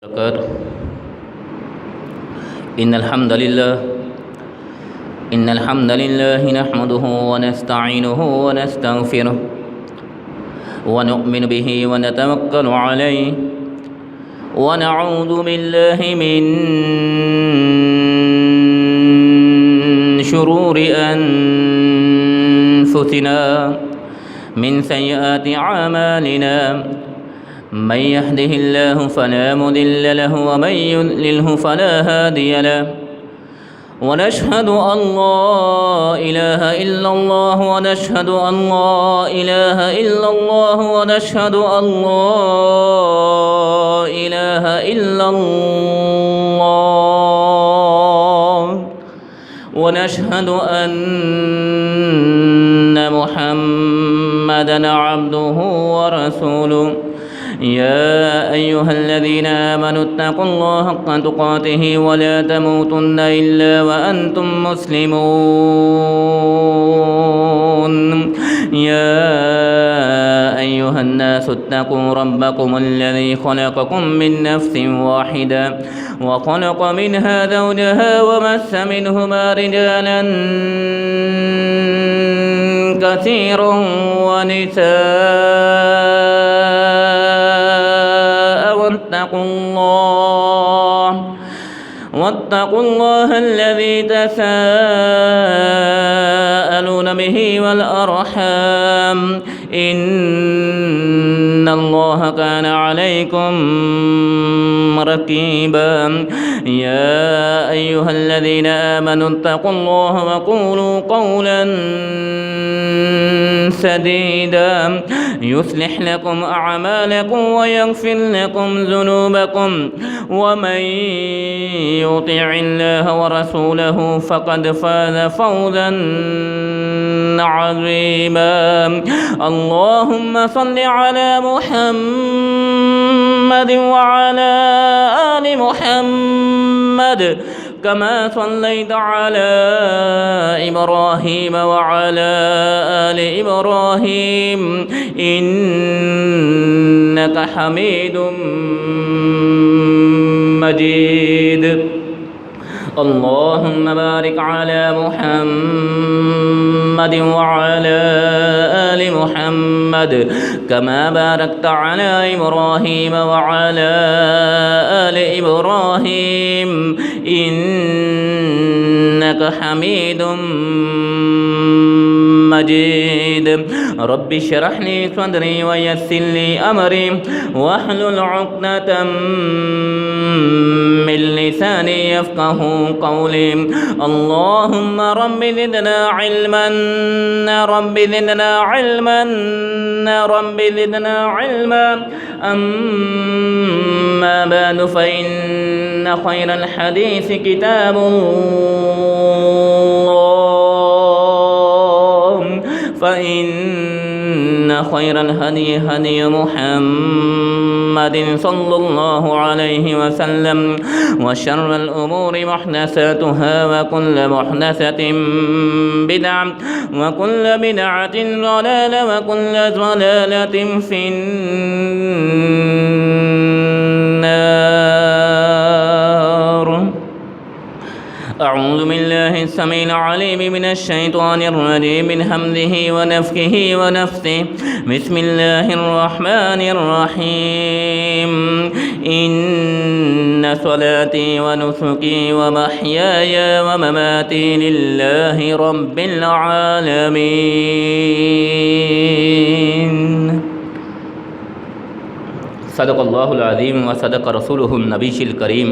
وبركاته. إن الحمد لله نحمده ونستعينه ونستغفره ونؤمن به ونتوكل عليه ونعوذ بالله من شرور أنفسنا من سيئات أعمالنا من يهده الله فلا مضل له ومن يضلله فلا هادي له ونشهد أن لا إله إلا الله ونشهد أن لا إله إلا الله ونشهد أن لا إله إلا الله ونشهد أن محمدًا عبده ورسوله. يا أيها الذين آمنوا اتقوا الله حق تقاته ولا تموتن إلا وأنتم مسلمون. يا أيها الناس اتقوا ربكم الذي خلقكم من نفس واحدة وخلق منها زوجها وبث منهما رجالا كثيرا ونساء واتقوا الله الذي تساءلون به والأرحام إن الله كان عليكم رقيبا. يا أيها الذين آمنوا اتقوا الله وقولوا قولا سديدا يصلح لكم أعمالكم ويغفر لكم ذنوبكم ومن يطع الله ورسوله فقد فاز فوزا عظيما. اللهم صل على محمد وعلى آل محمد كما صليت على إبراهيم وعلى آل إبراهيم إنك حميد مجيد. اللهم بارك على محمد وعلى آل محمد كما باركت على إبراهيم وعلى آل إبراهيم إنك حميد مجيد. رب اشرح لي صدري ويسر لي أمري واحلل عقدة من لساني يفقه قولي. اللهم رب زدنا علما رب زدنا علما رب زدنا علما. أما بعد فإن خير الحديث كتاب الله فإن خير الهدي هدي محمد صلى الله عليه وسلم وشر الأمور محدثاتها وكل محدثة بدعة وكل بدعة ضلالة وكل ضلالة في النار. أعوذ بالله السميع العليم من الشيطان الرجيم من همزه ونفخه ونفثه. بسم الله الرحمن الرحيم. إن صلاتي ونسكي ومحياي ومماتي لله رب العالمين. صدق الله العظيم وصدق رسوله النبي الكريم.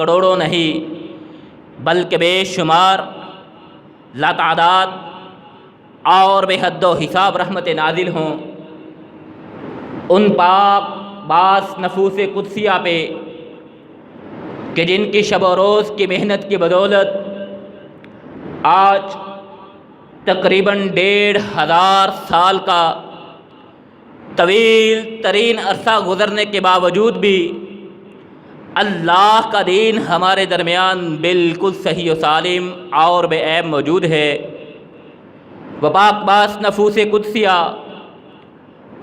کروڑوں نہیں بلکہ بے شمار لاتعداد اور بے حد و حساب رحمت نازل ہوں ان پاک باز نفوس قدسیہ پہ کہ جن کی شب و روز کی محنت کی بدولت آج تقریباً 1500 سال کا طویل ترین عرصہ گزرنے کے باوجود بھی اللہ کا دین ہمارے درمیان بالکل صحیح و سالم اور بے عیب موجود ہے۔ وہ پاک باز نفوس قدسیہ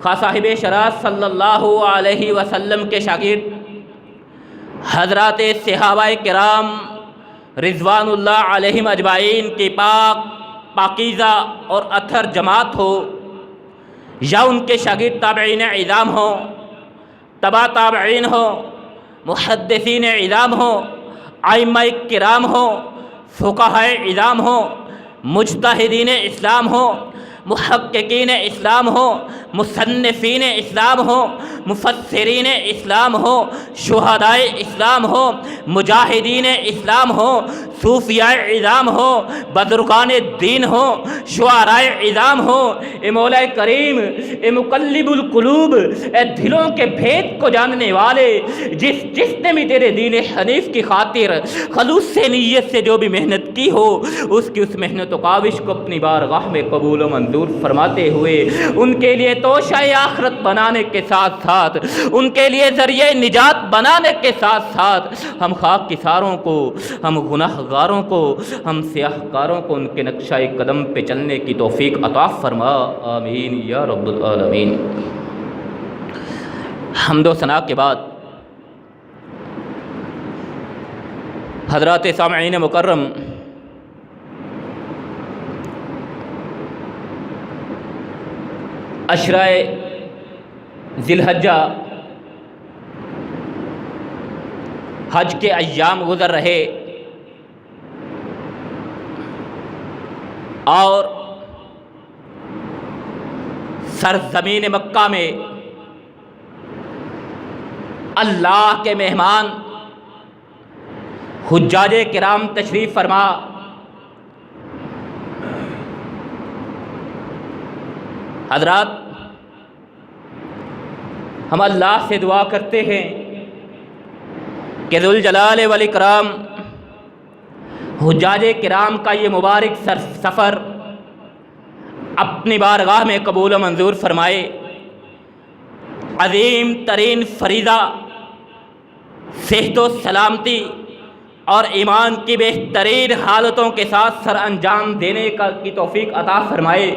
خواہ صاحب شرف صلی اللہ علیہ وسلم کے شاگرد حضرات صحابہ کرام رضوان اللہ علیہم اجمعین کی پاکیزہ اور اطہر جماعت ہو یا ان کے شاگرد تابعین اعظام ہوں، تبع تابعین ہوں، محدثین اعظام ہوں، ائمہ کرام ہوں، فقہاء اعظام ہوں، مجتہدین اسلام ہوں، محققین اسلام ہوں، مصنفین اسلام ہوں، مفسرین اسلام ہوں، شہداء اسلام ہوں، مجاہدین اسلام ہوں، صوفیاء اعظام ہوں، بزرگان دین ہوں، شعراء اعظام ہوں، اے مولا کریم، اے مقلب القلوب، اے دلوں کے بھید کو جاننے والے، جس نے بھی تیرے دین حنیف کی خاطر خلوص سے نیت سے جو بھی محنت کی ہو اس کی اس محنت و کاوش کو اپنی بارگاہ میں قبول و منظور فرماتے ہوئے ان کے لیے توشہ آخرت بنانے کے ساتھ ساتھ ان کے لیے ذریعہ نجات بنانے کے ساتھ ساتھ ہم خاک ساروں کو، ہم گناہ گاروں کو، ہم سیاہ کاروں کو ان کے نقشہ قدم پہ چلنے کی توفیق عطا فرما، آمین یا رب العالمین۔ حمد و ثنا کے بعد حضرات سامعین مکرم، عشرہ ذی الحجہ حج کے ایام گزر رہے اور سرزمین مکہ میں اللہ کے مہمان حجاج کرام تشریف فرما، حضرات ہم اللہ سے دعا کرتے ہیں کہ ذوالجلال والاکرام حجاج کرام کا یہ مبارک سفر اپنی بارگاہ میں قبول و منظور فرمائے، عظیم ترین فریضہ صحت و سلامتی اور ایمان کی بہترین حالتوں کے ساتھ سر انجام دینے کی توفیق عطا فرمائے،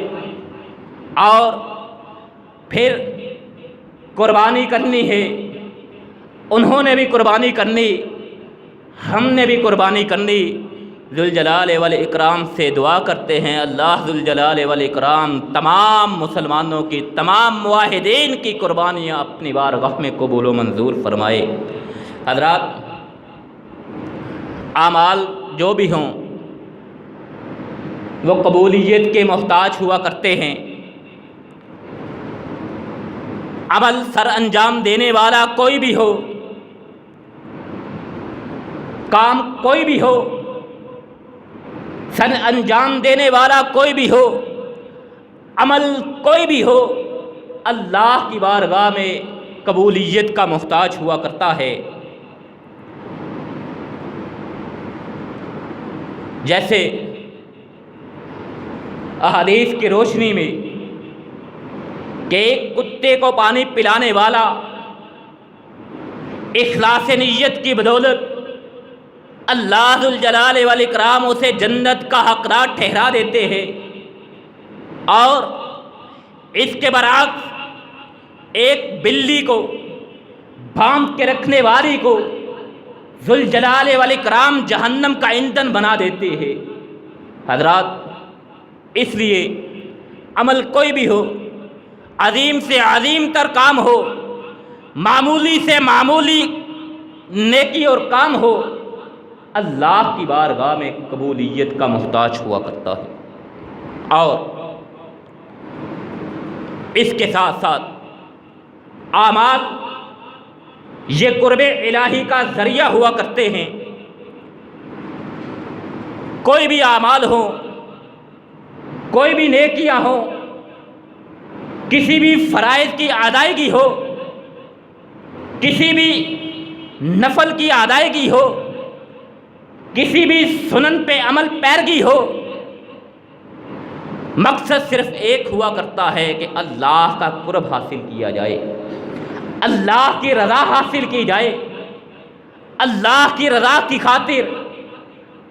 اور پھر قربانی کرنی ہے، انہوں نے بھی قربانی کرنی، ہم نے بھی قربانی کرنی۔ ذوالجلال والاکرام سے دعا کرتے ہیں اللہ ذوالجلال والاکرام تمام مسلمانوں کی، تمام موحدین کی قربانیاں اپنی بارگاہ میں قبول و منظور فرمائے۔ حضرات اعمال جو بھی ہوں وہ قبولیت کے محتاج ہوا کرتے ہیں، عمل سر انجام دینے والا کوئی بھی ہو، کام کوئی بھی ہو، سر انجام دینے والا کوئی بھی ہو، عمل کوئی بھی ہو، اللہ کی بارگاہ میں قبولیت کا محتاج ہوا کرتا ہے۔ جیسے احادیث کی روشنی میں کہ ایک کتے کو پانی پلانے والا اخلاص نیت کی بدولت اللہ ذوالجلال والاکرام اسے جنت کا حقدار ٹھہرا دیتے ہیں، اور اس کے برعکس ایک بلی کو باندھ کے رکھنے والی کو ذوالجلال والاکرام جہنم کا ایندھن بنا دیتے ہیں۔ حضرات اس لیے عمل کوئی بھی ہو، عظیم سے عظیم تر کام ہو، معمولی سے معمولی نیکی اور کام ہو، اللہ کی بارگاہ میں قبولیت کا محتاج ہوا کرتا ہے۔ اور اس کے ساتھ ساتھ اعمال یہ قرب الہی کا ذریعہ ہوا کرتے ہیں۔ کوئی بھی اعمال ہوں، کوئی بھی نیکیاں ہوں، کسی بھی فرائض کی ادائیگی ہو، کسی بھی نفل کی ادائیگی ہو، کسی بھی سنن پہ عمل پیروی ہو، مقصد صرف ایک ہوا کرتا ہے کہ اللہ کا قرب حاصل کیا جائے، اللہ کی رضا حاصل کی جائے، اللہ کی رضا کی خاطر،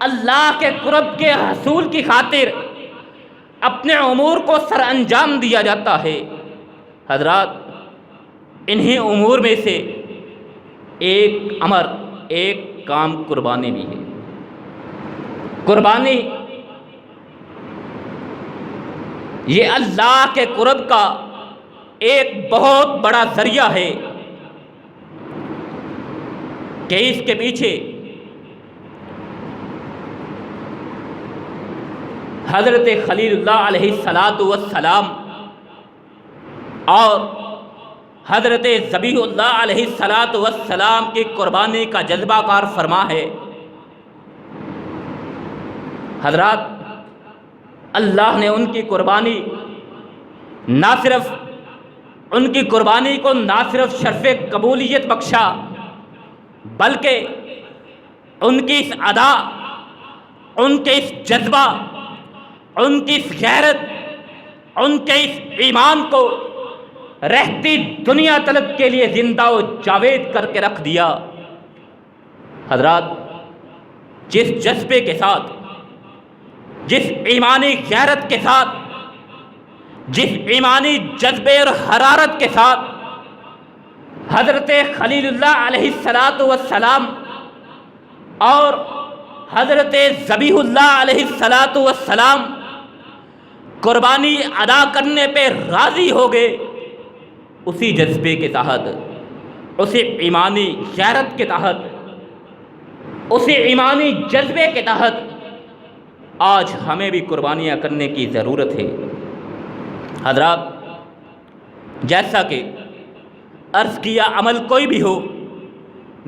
اللہ کے قرب کے حصول کی خاطر اپنے امور کو سر انجام دیا جاتا ہے۔ حضرات، انہی امور میں سے ایک امر، ایک کام قربانی بھی ہے۔ قربانی یہ اللہ کے قرب کا ایک بہت بڑا ذریعہ ہے کہ اس کے پیچھے حضرت خلیل اللہ علیہ السلام اور حضرت ذبیح اللہ علیہ السلام کی قربانی کا جذبہ کار فرما ہے۔ حضرات، اللہ نے ان کی قربانی نہ صرف ان کی قربانی کو نہ صرف شرف قبولیت بخشا، بلکہ ان کی اس ادا، ان کے اس جذبہ، ان کی اس غیرت، ان کے اس ایمان کو رہتی دنیا تلک کے لیے زندہ و جاوید کر کے رکھ دیا۔ حضرات، جس جذبے کے ساتھ، جس ایمانی غیرت کے ساتھ، جس ایمانی جذبے اور حرارت کے ساتھ حضرت خلیل اللہ علیہ السلام اور حضرت ذبیح اللہ علیہ السلام قربانی ادا کرنے پہ راضی ہو گئے، اسی جذبے کے تحت، اسی ایمانی غیرت کے تحت، اسی ایمانی جذبے کے تحت آج ہمیں بھی قربانیاں کرنے کی ضرورت ہے۔ حضرات، جیسا کہ عرض کیا، عمل کوئی بھی ہو،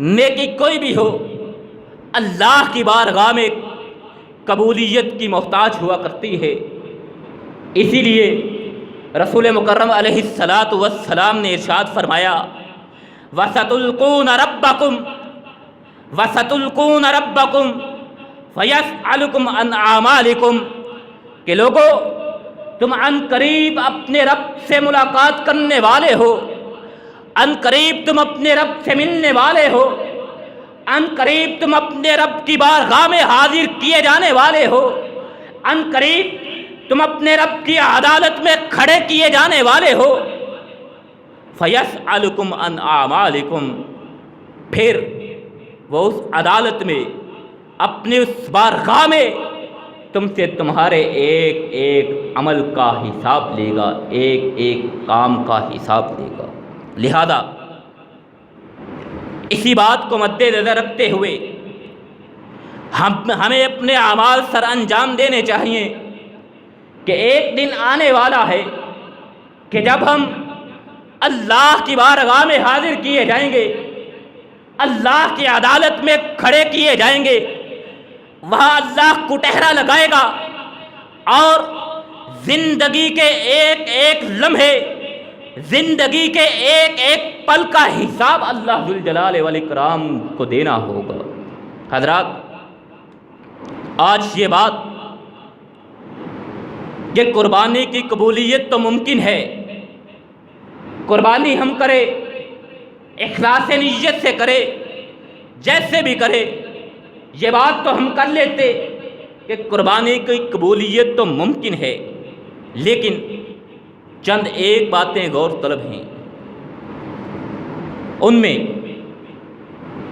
نیکی کوئی بھی ہو، اللہ کی بارگاہ میں قبولیت کی محتاج ہوا کرتی ہے۔ اسی لیے رسول مکرم علیہ السلام نے ارشاد فرمایا، وَسَتُلْقُونَ رَبَّكُمْ فَيَسْأَلُكُمْ عَنْ أَعْمَالِكُمْ، کہ لوگو، تم عن قریب اپنے رب سے ملاقات کرنے والے ہو، عن قریب تم اپنے رب سے ملنے والے ہو، عن قریب تم اپنے رب کی بارگاہ میں حاضر کیے جانے والے ہو، عن قریب تم اپنے رب کی عدالت میں کھڑے کیے جانے والے ہو۔ فَيَسْأَلُكُمْ عَنْ أَعْمَالِكُمْ، پھر وہ اس عدالت میں، اپنی اس بارگاہ میں تم سے تمہارے ایک ایک عمل کا حساب لے گا، ایک ایک کام کا حساب لے گا۔ لہذا اسی بات کو مد نظر رکھتے ہوئے ہمیں اپنے اعمال سر انجام دینے چاہیے کہ ایک دن آنے والا ہے کہ جب ہم اللہ کی بارگاہ میں حاضر کیے جائیں گے، اللہ کی عدالت میں کھڑے کیے جائیں گے، وہاں اللہ کٹہرا لگائے گا اور زندگی کے ایک ایک لمحے، زندگی کے ایک ایک پل کا حساب اللہ ذوالجلال والاکرام کو دینا ہوگا۔ حضرات، آج یہ بات کہ قربانی کی قبولیت تو ممکن ہے، قربانی ہم کرے، اخلاص نیت سے کرے، جیسے بھی کرے، یہ بات تو ہم کر لیتے کہ قربانی کی قبولیت تو ممکن ہے، لیکن چند ایک باتیں غور طلب ہیں۔ ان میں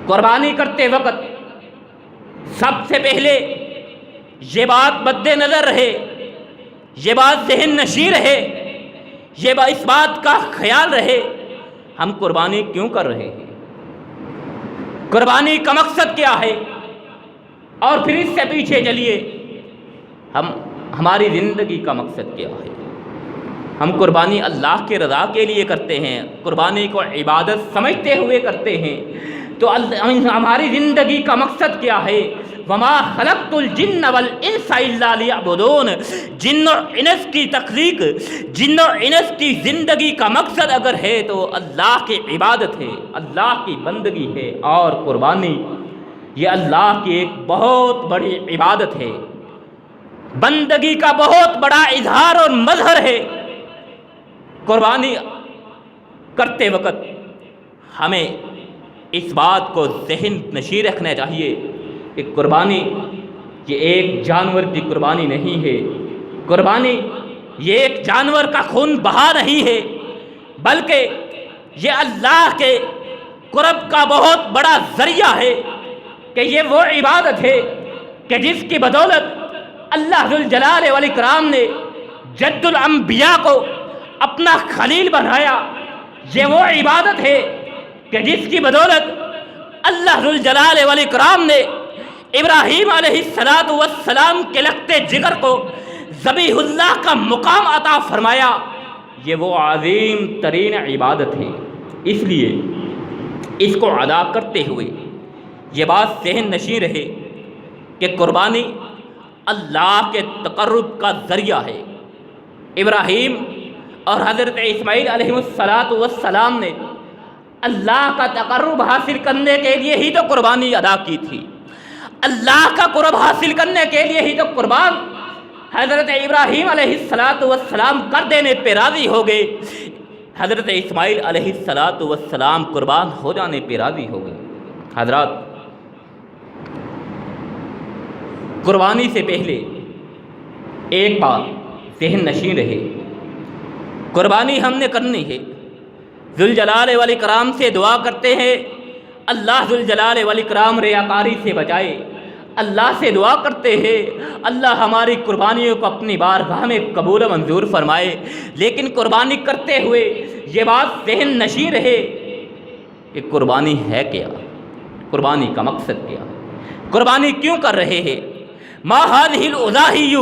قربانی کرتے وقت سب سے پہلے یہ بات مد نظر رہے، یہ بات ذہن نشین رہے، اس بات کا خیال رہے، ہم قربانی کیوں کر رہے ہیں، قربانی کا مقصد کیا ہے، اور پھر اس سے پیچھے چلیے ہماری زندگی کا مقصد کیا ہے۔ ہم قربانی اللہ کے رضا کے لیے کرتے ہیں، قربانی کو عبادت سمجھتے ہوئے کرتے ہیں، تو ہماری زندگی کا مقصد کیا ہے، وما خلقت الجن والانس الا لیعبدون، جن اور انس کی تخلیق، جن اور انس کی زندگی کا مقصد اگر ہے تو اللہ کی عبادت ہے، اللہ کی بندگی ہے، اور قربانی یہ اللہ کی ایک بہت بڑی عبادت ہے، بندگی کا بہت بڑا اظہار اور مظہر ہے۔ قربانی کرتے وقت ہمیں اس بات کو ذہن نشین رکھنا چاہیے کہ قربانی یہ ایک جانور کی قربانی نہیں ہے، قربانی یہ ایک جانور کا خون بہا نہیں ہے، بلکہ یہ اللہ کے قرب کا بہت بڑا ذریعہ ہے، کہ یہ وہ عبادت ہے کہ جس کی بدولت اللہ ذوالجلال والاکرام نے جد الانبیاء کو اپنا خلیل بنایا، یہ وہ عبادت ہے کہ جس کی بدولت اللہ ذوالجلال والاکرام نے ابراہیم علیہ السلام کے لگتے جگر کو ذبیح اللہ کا مقام عطا فرمایا، یہ وہ عظیم ترین عبادت ہے۔ اس لیے اس کو ادا کرتے ہوئے یہ بات ذہن نشین رہے کہ قربانی اللہ کے تقرب کا ذریعہ ہے۔ ابراہیم اور حضرت اسماعیل علیہ السلام نے اللہ کا تقرب حاصل کرنے کے لیے ہی تو قربانی ادا کی تھی، اللہ کا قرب حاصل کرنے کے لیے ہی تو قربان حضرت ابراہیم علیہ السلام کر دینے پہ راضی ہو گئے، حضرت اسماعیل علیہ السلام قربان ہو جانے پہ راضی ہو گئے۔ حضرات، قربانی سے پہلے ایک بات ذہن نشین رہے، قربانی ہم نے کرنی ہے، ذوالجلال والاکرام سے دعا کرتے ہیں اللہ ذوالجلال والاکرام ریاکاری سے بچائے، اللہ سے دعا کرتے ہیں اللہ ہماری قربانیوں کو اپنی بارگاہ میں قبول و منظور فرمائے، لیکن قربانی کرتے ہوئے یہ بات ذہن نشین رہے کہ قربانی ہے کیا، قربانی کا مقصد کیا، قربانی کیوں کر رہے ہیں۔ ما هذه الاضاحی،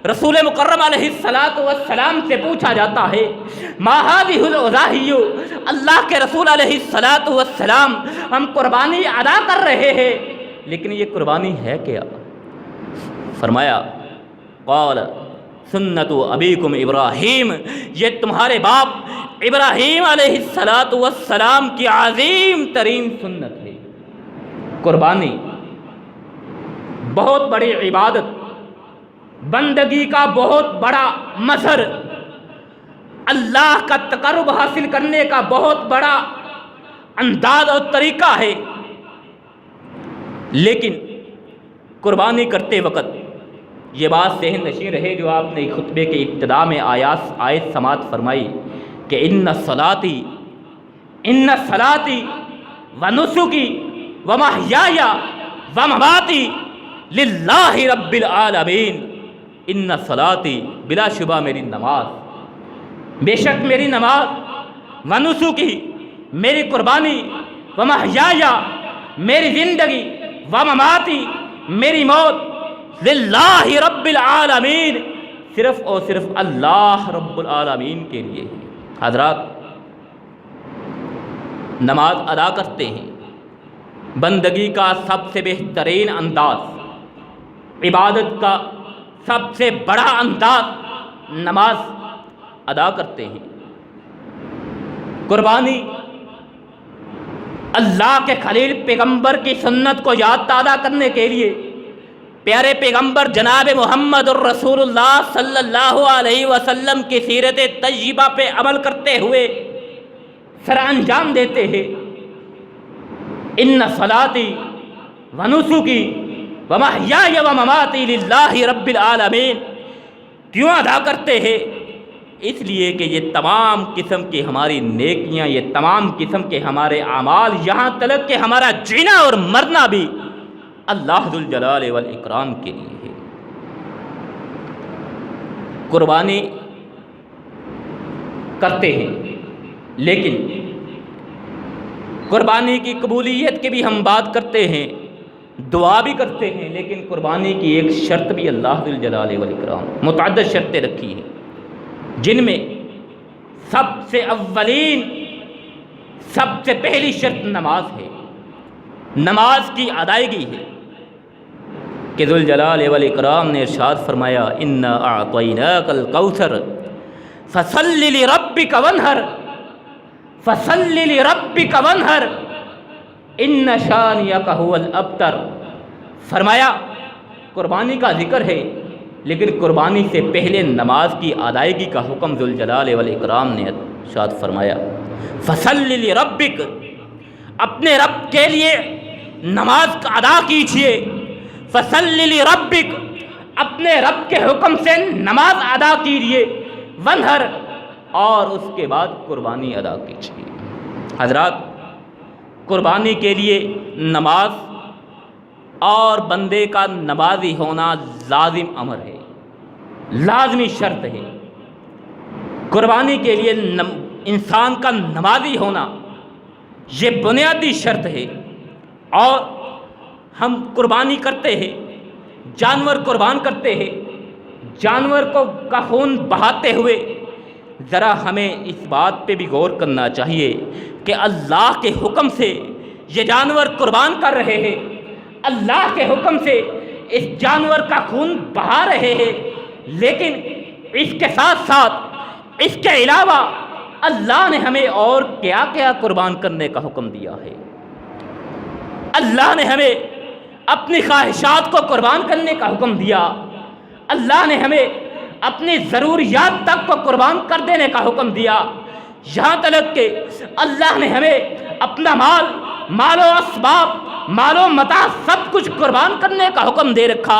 رسول مکرم علیہ السلام سے پوچھا جاتا ہے ما هذه الاضاحی، اللہ کے رسول علیہ السلام ہم قربانی ادا کر رہے ہیں لیکن یہ قربانی ہے کیا؟ فرمایا قال سنت ابیکم ابراہیم، یہ تمہارے باپ ابراہیم علیہ السلام کی عظیم ترین سنت ہے۔ قربانی بہت بڑی عبادت، بندگی کا بہت بڑا مظہر، اللہ کا تقرب حاصل کرنے کا بہت بڑا انداز اور طریقہ ہے، لیکن قربانی کرتے وقت یہ بات ذہن نشین رہے جو آپ نے خطبے کے ابتدا میں آیت سماعت فرمائی کہ ان صلاتی و نسکی و محیای و مماتی للہ رب العالمین، ان صلاتی بلا شبہ میری نماز، بے شک میری نماز، و نسکی میری قربانی، و محیای میری زندگی، و مماتی میری موت، للہ رب العالمین صرف اور صرف اللہ رب العالمین کے لیے ہے۔ حضرات، نماز ادا کرتے ہیں، بندگی کا سب سے بہترین انداز، عبادت کا سب سے بڑا انداز نماز ادا کرتے ہیں۔ قربانی اللہ کے خلیل پیغمبر کی سنت کو یاد تازہ کرنے کے لیے، پیارے پیغمبر جناب محمد الرسول اللہ صلی اللہ علیہ وسلم کی سیرت طیبہ پہ عمل کرتے ہوئے سر انجام دیتے ہیں۔ ان صلاتی و نسکی و محیای و مماتی للہ رب العالمین، کیوں ادا کرتے ہیں؟ اس لیے کہ یہ تمام قسم کی ہماری نیکیاں، یہ تمام قسم کے ہمارے اعمال، یہاں تلک کہ ہمارا جینا اور مرنا بھی اللہ ذوالجلال والاکرام کے لیے ہے۔ قربانی کرتے ہیں، لیکن قربانی کی قبولیت کی بھی ہم بات کرتے ہیں، دعا بھی کرتے ہیں، لیکن قربانی کی ایک شرط بھی اللہ ذوالجلال والاکرام متعدد شرطیں رکھی ہیں، جن میں سب سے اولین، سب سے پہلی شرط نماز ہے، نماز کی ادائیگی ہے۔ کہ ذوالجلال والاکرام نے ارشاد فرمایا انا اعطیناک الکوثر فصل لربک وانحر فصل لربک وانحر ان شانئک هو الابتر۔ فرمایا قربانی کا ذکر ہے، لیکن قربانی سے پہلے نماز کی ادائیگی کا حکم ذوالجلال والاکرام نے ارشاد فرمایا فصل لربک، اپنے رب کے لیے نماز ادا کیجیے، فصل لربک، اپنے رب کے حکم سے نماز ادا کیجیے، وانحر، اور اس کے بعد قربانی ادا کیجیے۔ حضرات، قربانی کے لیے نماز اور بندے کا نمازی ہونا لازم امر ہے، لازمی شرط ہے۔ قربانی کے لیے انسان کا نمازی ہونا یہ بنیادی شرط ہے۔ اور ہم قربانی کرتے ہیں، جانور قربان کرتے ہیں، جانور کا خون بہاتے ہوئے ذرا ہمیں اس بات پہ بھی غور کرنا چاہیے کہ اللہ کے حکم سے یہ جانور قربان کر رہے ہیں، اللہ کے حکم سے اس جانور کا خون بہا رہے ہیں، لیکن اس کے ساتھ ساتھ اس کے علاوہ اللہ نے ہمیں اور کیا کیا قربان کرنے کا حکم دیا ہے۔ اللہ نے ہمیں اپنی خواہشات کو قربان کرنے کا حکم دیا، اللہ نے ہمیں اپنی ضروریات تک کو قربان کر دینے کا حکم دیا، یہاں تک کہ اللہ نے ہمیں اپنا مال و اسباب، مال و متاع سب کچھ قربان کرنے کا حکم دے رکھا،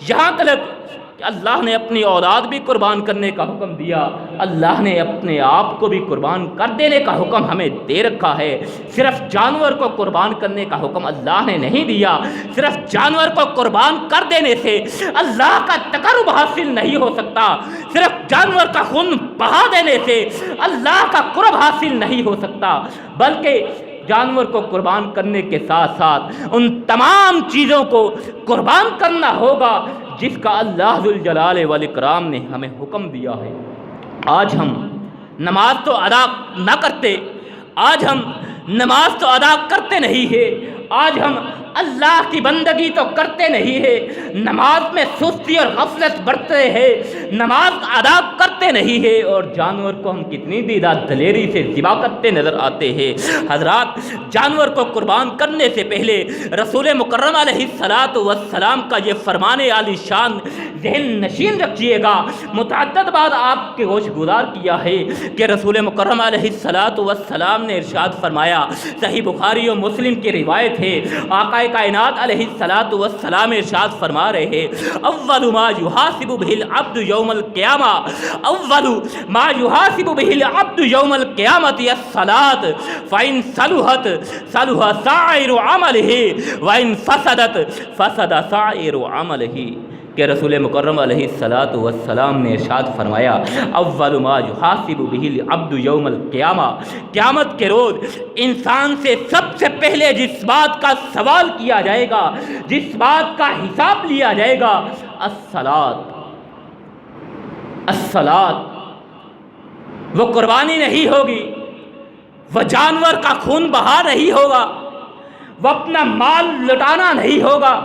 یہاں تک کہ اللہ نے اپنی اولاد بھی قربان کرنے کا حکم دیا، اللہ نے اپنے آپ کو بھی قربان کر دینے کا حکم ہمیں دے رکھا ہے۔ صرف جانور کو قربان کرنے کا حکم اللہ نے نہیں دیا، صرف جانور کو قربان کر دینے سے اللہ کا تقرب حاصل نہیں ہو سکتا، صرف جانور کا خون بہا دینے سے اللہ کا قرب حاصل نہیں ہو سکتا، بلکہ جانور کو قربان کرنے کے ساتھ ساتھ ان تمام چیزوں کو قربان کرنا ہوگا جس کا اللہ ذوالجلال والاکرام نے ہمیں حکم دیا ہے۔ آج ہم نماز تو ادا نہ کرتے، آج ہم نماز تو ادا کرتے نہیں ہیں، آج ہم اللہ کی بندگی تو کرتے نہیں ہیں، نماز میں سستی اور غفلت برتتے ہیں، نماز ادا کرتے نہیں ہیں، اور جانور کو ہم کتنی دیدہ دلیری سے ذبح کرتے نظر آتے ہیں۔ حضرات، جانور کو قربان کرنے سے پہلے رسول مکرم علیہ السلام کا یہ فرمان عالی شان ذہن نشین رکھیے گا۔ متعدد بار آپ کے گوش گزار کیا ہے کہ رسول مکرم علیہ السلام نے ارشاد فرمایا، صحیح بخاری و مسلم کی روایت ہے، آقا کائنات علیہ السلام ارشاد فرما رہے ہیں، اول ما یحاسب به العبد یوم القیامہ، اول ما یحاسب به العبد یوم القیامۃ الصلاۃ، فإن صلحت صلح سائر عمله وإن فسدت فسد سائر عمله، کہ رسول مکرم علیہ السلام نے ارشاد فرمایا، اول ما یحاسب به العبد یوم القیامہ، قیامت کے روز انسان سے سب سے پہلے جس بات کا سوال کیا جائے گا، جس بات کا حساب لیا جائے گا، الصلاۃ، وہ قربانی نہیں ہوگی، وہ جانور کا خون بہا نہیں ہوگا، وہ اپنا مال لٹانا نہیں ہوگا،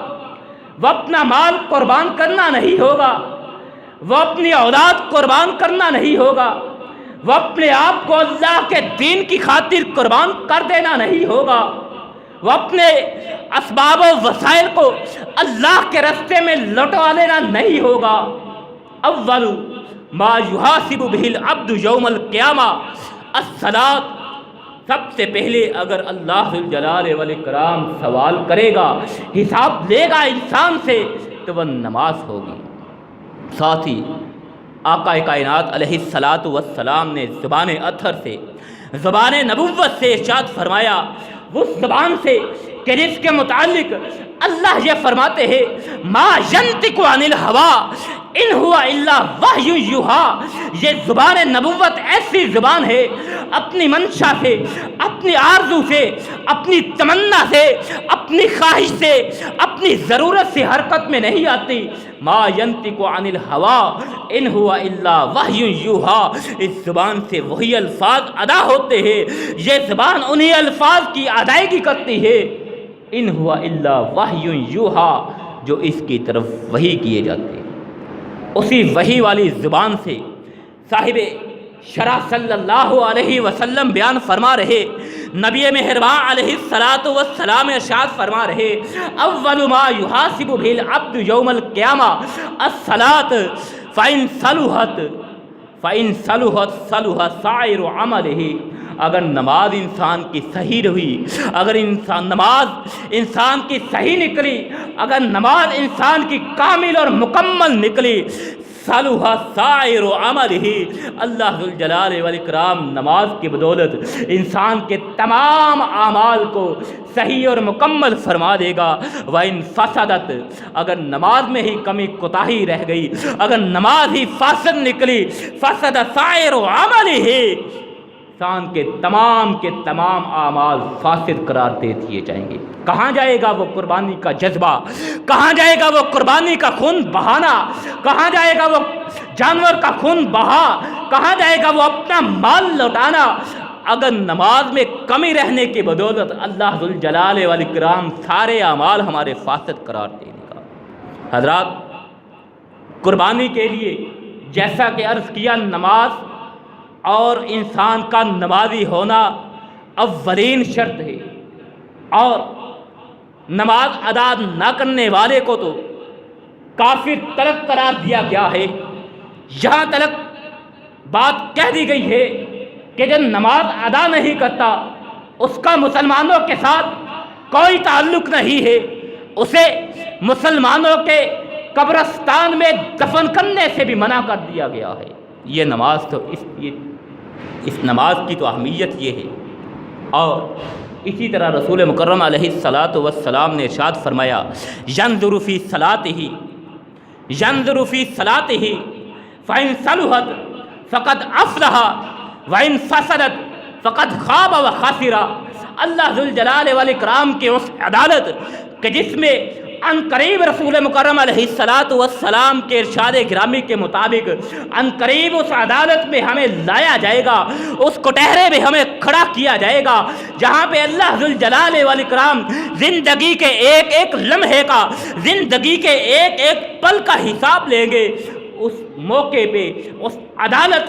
وہ اپنا مال قربان کرنا نہیں ہوگا، وہ اپنی اولاد قربان کرنا نہیں ہوگا، وہ اپنے آپ کو اللہ کے دین کی خاطر قربان کر دینا نہیں ہوگا، وہ اپنے اسباب و وسائل کو اللہ کے راستے میں لٹوا لینا نہیں ہوگا۔ اول ما یحاسب به العبد یوم القیامہ الصلاۃ، سب سے پہلے اگر اللہ ذوالجلال والاکرام سوال کرے گا، حساب لے گا انسان سے، تو وہ نماز ہوگی۔ ساتھ ہی آقا کائنات علیہ السلام نے زبان اطہر سے، زبان نبوت سے ارشاد فرمایا، اس زبان سے کہ جس کے متعلق اللہ یہ فرماتے ہیں، ما ینطق عن الہوی ان ہوا الا وحی یوحی، یہ زبان نبوت ایسی زبان ہے، اپنی منشا سے، اپنی آرزو سے، اپنی تمنا سے، اپنی خواہش سے، اپنی ضرورت سے حرکت میں نہیں آتی۔ ما ینطق عن الہوی ان ہوا الا وحی یوحی، اس زبان سے وہی الفاظ ادا ہوتے ہیں، یہ زبان انہی الفاظ کی ادائیگی کرتی ہے۔ ان ہوا الا وحی یوحی، جو اس کی طرف وحی کیے جاتے ہیں، اسی وحی والی زبان سے صاحب شرع صلی اللہ علیہ وسلم بیان فرما رہے، نبی مہربان علیہ الصلاۃ والسلام ارشاد فرما رہے، اول ما یحاسب به العبد یوم القیامہ الصلاۃ فإن صلحت صلح سائر عملہ۔ اگر نماز انسان کی صحیح رہی، اگر نماز انسان کی صحیح نکلی، اگر نماز انسان کی کامل اور مکمل نکلی، صلح سائر عملہ، اللہ ذوالجلال والاکرام نماز کی بدولت انسان کے تمام اعمال کو صحیح اور مکمل فرما دے گا۔ وَإِن فَسَدَتْ، اگر نماز میں ہی کمی کوتاہی رہ گئی، اگر نماز ہی فاسد نکلی، فسد سائر عملہ، انسان کے تمام اعمال فاسد قرار دے دیے جائیں گے۔ کہاں جائے گا وہ قربانی کا جذبہ، کہاں جائے گا وہ قربانی کا خون بہانا، کہاں جائے گا وہ جانور کا خون بہا، کہاں جائے گا وہ اپنا مال لوٹانا، اگر نماز میں کمی رہنے کی بدولت اللہ ذوالجلال والاکرام سارے اعمال ہمارے فاسد قرار دے گا۔ حضرات، قربانی کے لیے جیسا کہ عرض کیا، نماز اور انسان کا نمازی ہونا اولین شرط ہے، اور نماز ادا نہ کرنے والے کو تو کافر تلک قرار دیا گیا ہے۔ یہاں تلک بات کہہ دی گئی ہے کہ جو نماز ادا نہیں کرتا اس کا مسلمانوں کے ساتھ کوئی تعلق نہیں ہے، اسے مسلمانوں کے قبرستان میں دفن کرنے سے بھی منع کر دیا گیا ہے۔ یہ نماز تو اس نماز کی تو اہمیت یہ ہے۔ اور اسی طرح رسول مکرم علیہ الصلاۃ والسلام نے ارشاد فرمایا، ینظر فی صلاتہ فإن صلحت فقد افلح وإن فسدت فقد خاب و خسر۔ اللہ ذوالجلال والاکرام کی اس عدالت کہ جس میں ان قریب رسول مکرم علیہ الصلاۃ والسلام کے ارشاد گرامی کے مطابق ان قریب اس عدالت میں ہمیں لایا جائے گا، اس کٹہرے میں ہمیں کھڑا کیا جائے گا، جہاں پہ اللہ ذوالجلال والاکرام زندگی کے ایک ایک لمحے کا، زندگی کے ایک ایک پل کا حساب لیں گے۔ اس موقع پہ اس عدالت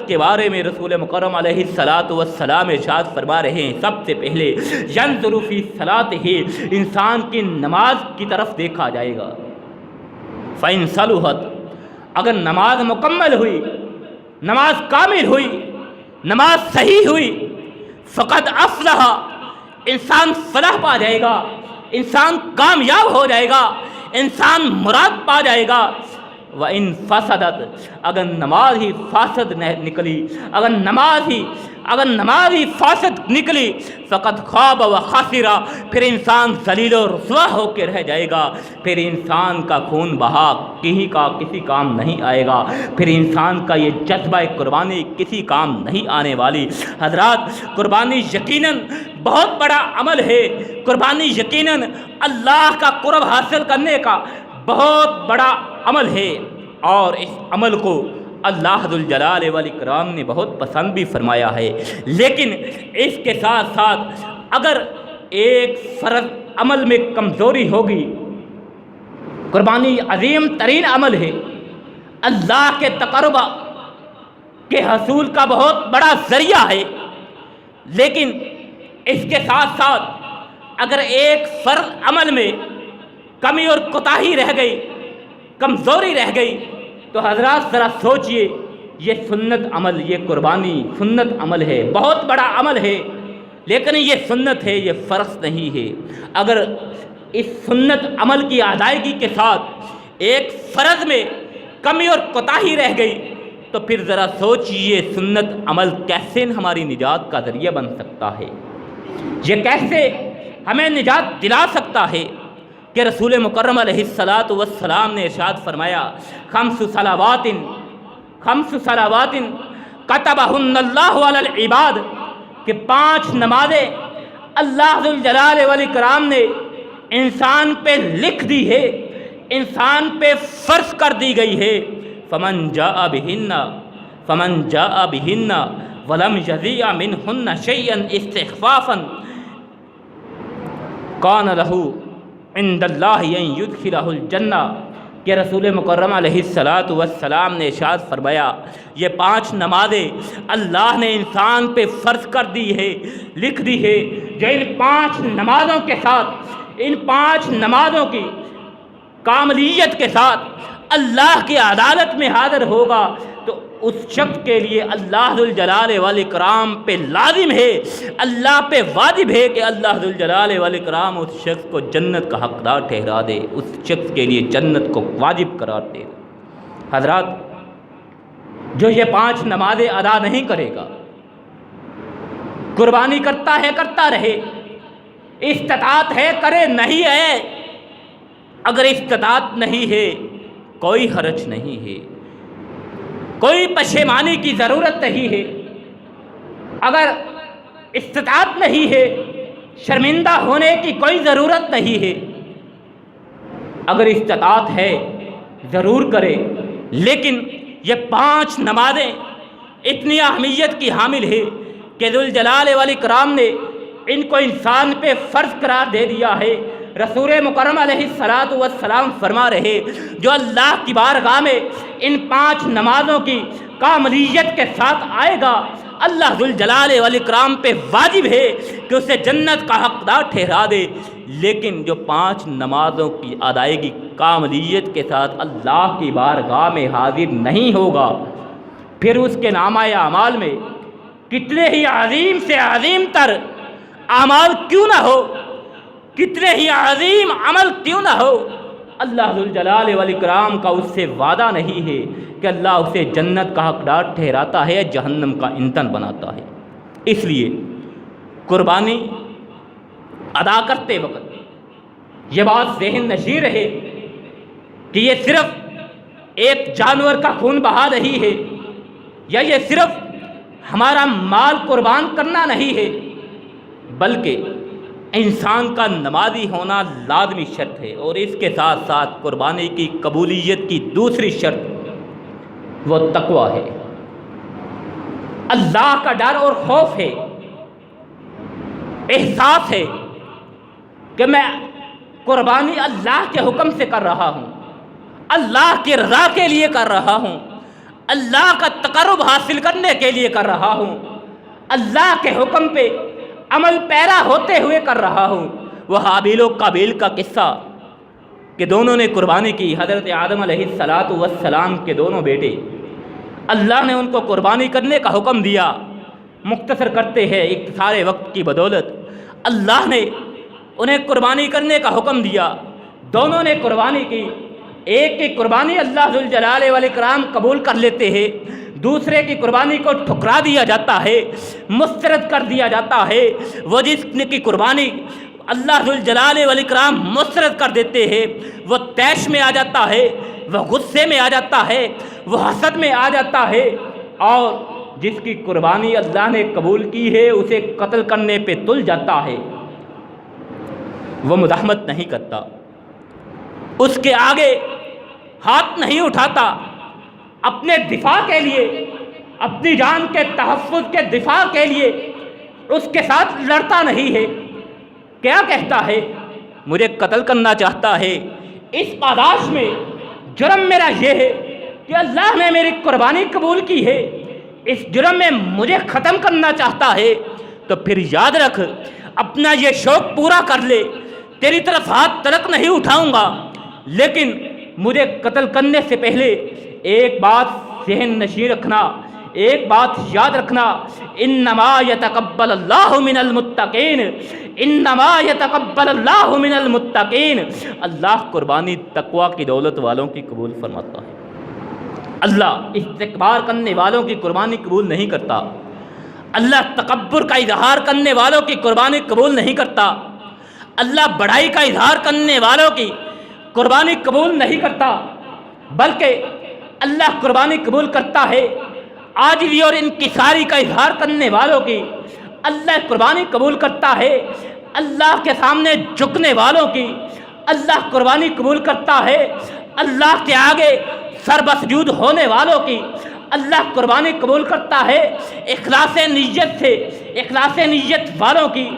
کے بارے میں رسول مکرم علیہ الصلاۃ والسلام ارشاد فرما رہے ہیں، سب سے پہلے ینظر فی صلاتہ، انسان کی نماز کی طرف دیکھا جائے گا۔ فإن صلحت، اگر نماز مکمل ہوئی، نماز کامل ہوئی، نماز صحیح ہوئی، فقد افلح، انسان فلاح پا جائے گا، انسان کامیاب ہو جائے گا، انسان مراد پا جائے گا۔ وَإِن فَسَدَتْ، اگر نماز ہی فاسد نکلی، اگر نماز ہی فاسد نکلی، فقد خواب و خاسرہ، پھر انسان ذلیل و رسوا ہو کے رہ جائے گا، پھر انسان کا خون بہا کسی کام نہیں آئے گا، پھر انسان کا یہ جذبہ قربانی کسی کام نہیں آنے والی۔ حضرات، قربانی یقیناً بہت بڑا عمل ہے، قربانی یقیناً اللہ کا قرب حاصل کرنے کا بہت بڑا عمل ہے، اور اس عمل کو اللہ ذوالجلال والاکرام نے بہت پسند بھی فرمایا ہے۔ لیکن اس کے ساتھ ساتھ اگر ایک فرض عمل میں کمزوری ہوگی، قربانی عظیم ترین عمل ہے، اللہ کے تقرب کے حصول کا بہت بڑا ذریعہ ہے، لیکن اس کے ساتھ ساتھ اگر ایک فرض عمل میں کمی اور کوتاہی رہ گئی، کمزوری رہ گئی، تو حضرات ذرا سوچئے، یہ سنت عمل، یہ قربانی سنت عمل ہے، بہت بڑا عمل ہے، لیکن یہ سنت ہے، یہ فرض نہیں ہے۔ اگر اس سنت عمل کی ادائیگی کے ساتھ ایک فرض میں کمی اور کوتاہی رہ گئی، تو پھر ذرا سوچئے سنت عمل کیسے ہماری نجات کا ذریعہ بن سکتا ہے، یہ کیسے ہمیں نجات دلا سکتا ہے؟ کہ رسول مکرم علیہ الصلاۃ والسلام نے ارشاد فرمایا، خمس صلوات کتبہن اللہ علی العباد، کہ 5 نمازیں اللہ ذوالجلال والاکرام نے انسان پہ لکھ دی ہے، انسان پہ فرض کر دی گئی ہے۔ فمن جاء بہن ولم یضیع منہن شیئا استخفافا کان لہ عند اللہ ان یدخلہ الجنہ کہ رسول مکرم علیہ الصلاۃ والسلام نے ارشاد فرمایا یہ 5 نمازیں اللہ نے انسان پہ فرض کر دی ہے، لکھ دی ہے، جو ان 5 نمازوں کے ساتھ، ان 5 نمازوں کی کاملیت کے ساتھ اللہ کی عدالت میں حاضر ہوگا تو اس شخص کے لیے اللہ ذوالجلال والاکرام پہ لازم ہے، اللہ پہ واجب ہے کہ اللہ ذوالجلال والاکرام اس شخص کو جنت کا حقدار ٹھہرا دے، اس شخص کے لیے جنت کو واجب قرار دے۔ حضرات، جو یہ 5 نمازیں ادا نہیں کرے گا، قربانی کرتا ہے کرتا رہے، استطاعت ہے کرے، نہیں ہے، اگر استطاعت نہیں ہے کوئی حرج نہیں ہے، کوئی پشیمانی کی ضرورت نہیں ہے، اگر استطاعت نہیں ہے شرمندہ ہونے کی کوئی ضرورت نہیں ہے، اگر استطاعت ہے ضرور کرے، لیکن یہ 5 نمازیں اتنی اہمیت کی حامل ہے کہ ذوالجلال والاکرام نے ان کو انسان پہ فرض قرار دے دیا ہے۔ رسول مکرم علیہ الصلاۃ والسلام فرما رہے جو اللہ کی بارگاہ میں ان 5 نمازوں کی کاملیت کے ساتھ آئے گا، اللہ ذوالجلال والاکرام پہ واجب ہے کہ اسے جنت کا حقدار ٹھہرا دے، لیکن جو 5 نمازوں کی ادائیگی کاملیت کے ساتھ اللہ کی بارگاہ میں حاضر نہیں ہوگا، پھر اس کے نامہ اعمال میں کتنے ہی عظیم سے عظیم تر اعمال کیوں نہ ہو، کتنے ہی عظیم عمل کیوں نہ ہو، اللہ ذوالجلال والاکرام کا اس سے وعدہ نہیں ہے کہ اللہ اسے جنت کا حقدار ٹھہراتا ہے یا جہنم کا ایندھن بناتا ہے۔ اس لیے قربانی ادا کرتے وقت یہ بات ذہن نشین رہے کہ یہ صرف ایک جانور کا خون بہا نہیں ہے، یا یہ صرف ہمارا مال قربان کرنا نہیں ہے، بلکہ انسان کا نمازی ہونا لازمی شرط ہے، اور اس کے ساتھ ساتھ قربانی کی قبولیت کی دوسری شرط وہ تقوی ہے، اللہ کا ڈر اور خوف ہے، احساس ہے کہ میں قربانی اللہ کے حکم سے کر رہا ہوں، اللہ کی رضا کے لیے کر رہا ہوں، اللہ کا تقرب حاصل کرنے کے لیے کر رہا ہوں، اللہ کے حکم پہ عمل پیرا ہوتے ہوئے کر رہا ہوں۔ وہ حابیل و قابیل کا قصہ کہ دونوں نے قربانی کی، حضرت آدم علیہ السلام کے دونوں بیٹے، اللہ نے ان کو قربانی کرنے کا حکم دیا۔ مختصر کرتے ہیں، اختصار وقت کی بدولت اللہ نے انہیں قربانی کرنے کا حکم دیا، دونوں نے قربانی کی۔ ایک کی قربانی اللہ ذوالجلال والاکرام قبول کر لیتے ہیں، دوسرے کی قربانی کو ٹھکرا دیا جاتا ہے، مسترد کر دیا جاتا ہے۔ وہ جس کی قربانی اللہ ذوالجلال والاکرام مسترد کر دیتے ہیں، وہ طیش میں آ جاتا ہے، وہ غصے میں آ جاتا ہے، وہ حسد میں آ جاتا ہے، اور جس کی قربانی اللہ نے قبول کی ہے اسے قتل کرنے پہ تل جاتا ہے۔ وہ مزاحمت نہیں کرتا، اس کے آگے ہاتھ نہیں اٹھاتا، اپنے دفاع کے لیے، اپنی جان کے تحفظ کے دفاع کے لیے اس کے ساتھ لڑتا نہیں ہے۔ کیا کہتا ہے؟ مجھے قتل کرنا چاہتا ہے، اس پاداش میں جرم میرا یہ ہے کہ اللہ نے میری قربانی قبول کی ہے، اس جرم میں مجھے ختم کرنا چاہتا ہے، تو پھر یاد رکھ اپنا یہ شوق پورا کر لے، تیری طرف ہاتھ تلک نہیں اٹھاؤں گا، لیکن مجھے قتل کرنے سے پہلے ایک بات ذہن نشین رکھنا، ایک بات یاد رکھنا، انما یتقبل اللہ من المتقین، انما یتقبل اللہ من المتقین۔ اللہ قربانی تقوی کی دولت والوں کی قبول فرماتا ہے، اللہ استکبار کرنے والوں کی قربانی قبول نہیں کرتا، اللہ تکبر کا اظہار کرنے والوں کی قربانی قبول نہیں کرتا، اللہ بڑائی کا اظہار کرنے والوں کی قربانی قبول نہیں کرتا، بلکہ اللہ قربانی قبول کرتا ہے عاجزی اور انکساری کا اظہار کرنے والوں کی، اللہ قربانی قبول کرتا ہے اللہ کے سامنے جھکنے والوں کی، اللہ قربانی قبول کرتا ہے اللہ کے آگے سر بسجود ہونے والوں کی، اللہ قربانی قبول کرتا ہے اخلاص نیت سے، اخلاص نیت والوں کی،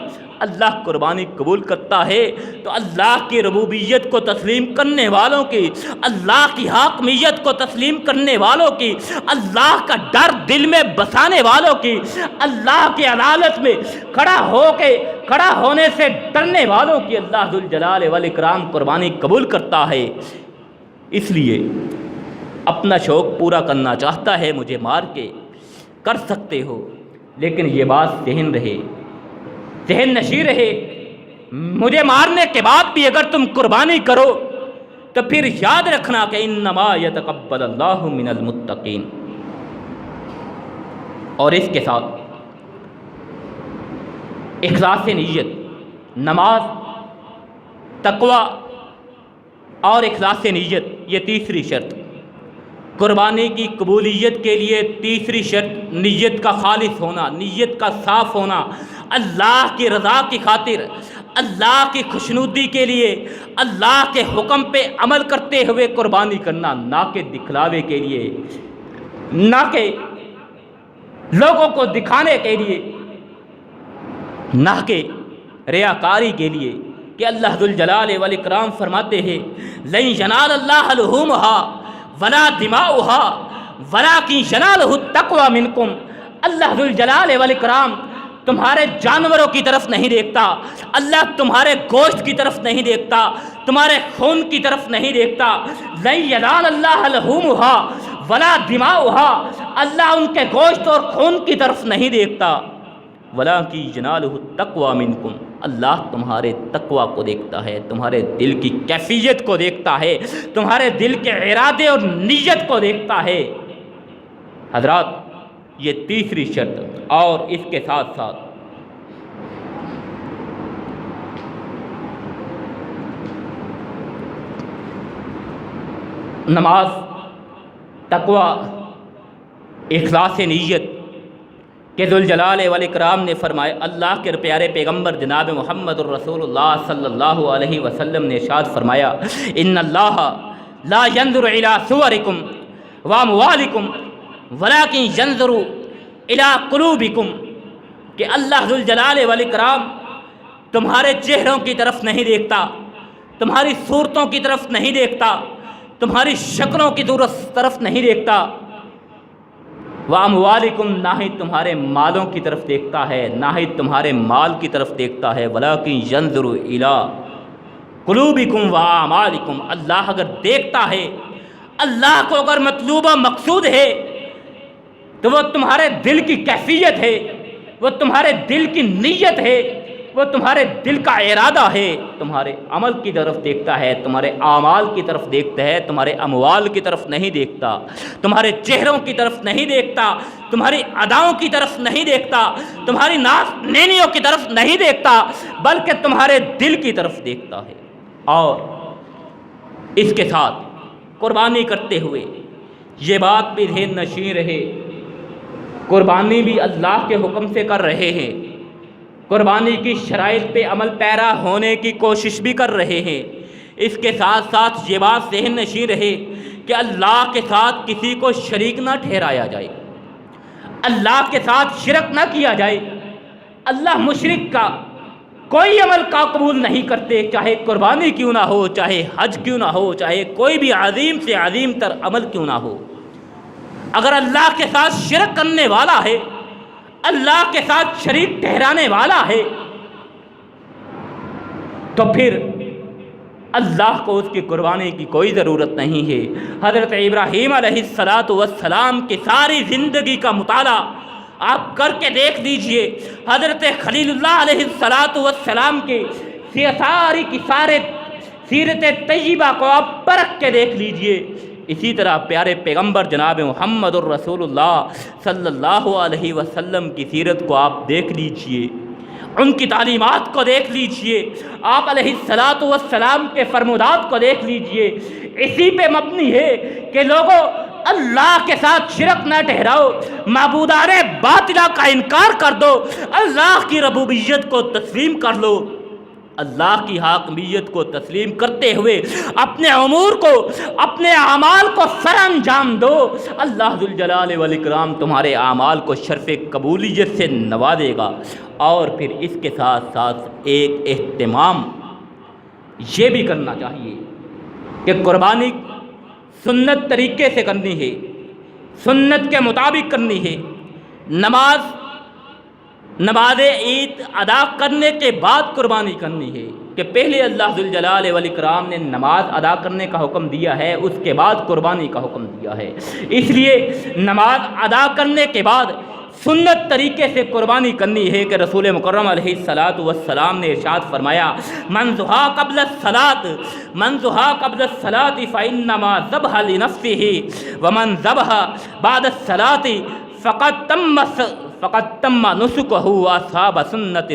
اللہ قربانی قبول کرتا ہے تو اللہ کی ربوبیت کو تسلیم کرنے والوں کی، اللہ کی حاکمیت کو تسلیم کرنے والوں کی، اللہ کا ڈر دل میں بسانے والوں کی، اللہ کی عدالت میں کھڑا ہونے سے ڈرنے والوں کی اللہ ذوالجلال والاکرام قربانی قبول کرتا ہے۔ اس لیے اپنا شوق پورا کرنا چاہتا ہے مجھے مار کے، کر سکتے ہو، لیکن یہ بات ذہن نشیں رہے، مجھے مارنے کے بعد بھی اگر تم قربانی کرو تو پھر یاد رکھنا کہ انما یتقبل اللہ من المتقین۔ اور اس کے ساتھ اخلاص نیت، نماز، تقوی اور اخلاص نیت، یہ تیسری شرط قربانی کی قبولیت کے لیے۔ تیسری شرط نیت کا خالص ہونا، نیت کا صاف ہونا، اللہ کی رضا کی خاطر، اللہ کی خوشنودی کے لیے، اللہ کے حکم پہ عمل کرتے ہوئے قربانی کرنا، نہ کہ دکھلاوے کے لیے، نہ کہ لوگوں کو دکھانے کے لیے، نہ کہ ریاکاری کے لیے، کہ اللہ ذوالجلال والاکرام فرماتے ہیں لن ینال اللہ لحومها ولا دماؤها ولکن ینالہ التقوی منکم۔ اللہ ذوالجلال والاکرام تمہارے جانوروں کی طرف نہیں دیکھتا، اللہ تمہارے گوشت کی طرف نہیں دیکھتا، تمہارے خون کی طرف نہیں دیکھتا۔ لن ینال اللہ لحومها ولا دماؤها، اللہ ان کے گوشت اور خون کی طرف نہیں دیکھتا، وَلَٰكِن يَنَالُهُ التَّقْوَىٰ مِنكُمْ، اللہ تمہارے تقوی کو دیکھتا ہے، تمہارے دل کی کیفیت کو دیکھتا ہے، تمہارے دل کے ارادے اور نیت کو دیکھتا ہے۔ حضرات، یہ تیسری شرط، اور اس کے ساتھ ساتھ نماز، تقوی، اخلاص نیت کہ ذوالجلال والاکرام نے فرمایا، اللہ کے پیارے پیغمبر جناب محمد الرسول اللہ صلی اللہ علیہ وسلم نے ارشاد فرمایا ان اللہ لا ينظر الى صورکم واموالکم ولکن ينظر الى قلوبکم، کہ اللہ ذوالجلال والاکرام تمہارے چہروں کی طرف نہیں دیکھتا، تمہاری صورتوں کی طرف نہیں دیکھتا، تمہاری شکلوں کی طرف نہیں دیکھتا، وَأَمْوَالِكُمْ، نہ ہی تمہارے مالوں کی طرف دیکھتا ہے، نہ ہی تمہارے مال کی طرف دیکھتا ہے، وَلَٰكِن يَنظُرُ إِلَىٰ قُلُوبِكُمْ وَأَعْمَالِكُمْ، اللہ اگر دیکھتا ہے، اللہ کو اگر مطلوب و مقصود ہے تو وہ تمہارے دل کی کیفیت ہے، وہ تمہارے دل کی نیت ہے، وہ تمہارے دل کا ارادہ ہے، تمہارے عمل کی طرف دیکھتا ہے، تمہارے اعمال کی طرف دیکھتا ہے، تمہارے اموال کی طرف نہیں دیکھتا، تمہارے چہروں کی طرف نہیں دیکھتا، تمہاری اداؤں کی طرف نہیں دیکھتا، تمہاری نینیوں کی طرف نہیں دیکھتا، بلکہ تمہارے دل کی طرف دیکھتا ہے۔ اور اس کے ساتھ قربانی کرتے ہوئے یہ بات بھی ذہن نشیں رہے، قربانی بھی اللہ کے حکم سے کر رہے ہیں، قربانی کی شرائط پہ عمل پیرا ہونے کی کوشش بھی کر رہے ہیں، اس کے ساتھ ساتھ یہ بات ذہن نشیں رہے کہ اللہ کے ساتھ کسی کو شریک نہ ٹھہرایا جائے، اللہ کے ساتھ شرک نہ کیا جائے۔ اللہ مشرک کا کوئی عمل کا قبول نہیں کرتے، چاہے قربانی کیوں نہ ہو، چاہے حج کیوں نہ ہو، چاہے کوئی بھی عظیم سے عظیم تر عمل کیوں نہ ہو۔ اگر اللہ کے ساتھ شرک کرنے والا ہے، اللہ کے ساتھ شریک ٹھہرانے والا ہے، تو پھر اللہ کو اس کی قربانی کی کوئی ضرورت نہیں ہے۔ حضرت ابراہیم علیہ السلام کی ساری زندگی کا مطالعہ آپ کر کے دیکھ لیجئے، حضرت خلیل اللہ علیہ السلام کی ساری کی سارے سیرت طیبہ کو آپ پرکھ کے دیکھ لیجئے۔ اسی طرح پیارے پیغمبر جناب محمد الرسول اللہ صلی اللہ علیہ وسلم کی سیرت کو آپ دیکھ لیجئے، ان کی تعلیمات کو دیکھ لیجئے، آپ علیہ السلام کے فرمودات کو دیکھ لیجئے۔ اسی پہ مبنی ہے کہ لوگوں اللہ کے ساتھ شرک نہ ٹھہراؤ، معبودان باطلہ کا انکار کر دو، اللہ کی ربوبیت کو تسلیم کر لو، اللہ کی حاکمیت کو تسلیم کرتے ہوئے اپنے امور کو، اپنے اعمال کو سر انجام دو، اللہ ذوالجلال والاکرام تمہارے اعمال کو شرف قبولیت سے نوازے گا۔ اور پھر اس کے ساتھ ساتھ ایک اہتمام یہ بھی کرنا چاہیے کہ قربانی سنت طریقے سے کرنی ہے، سنت کے مطابق کرنی ہے۔ نماز عید ادا کرنے کے بعد قربانی کرنی ہے، کہ پہلے اللہ ذوالجلال والاکرام نے نماز ادا کرنے کا حکم دیا ہے، اس کے بعد قربانی کا حکم دیا ہے۔ اس لیے نماز ادا کرنے کے بعد سنت طریقے سے قربانی کرنی ہے کہ رسول مکرم علیہ السلام نے ارشاد فرمایا، من ذبح قبل الصلاۃ فانما ذبح لنفسه ومن ذبح بعد الصلاۃ فقد تم نسکہ واصحاب سنت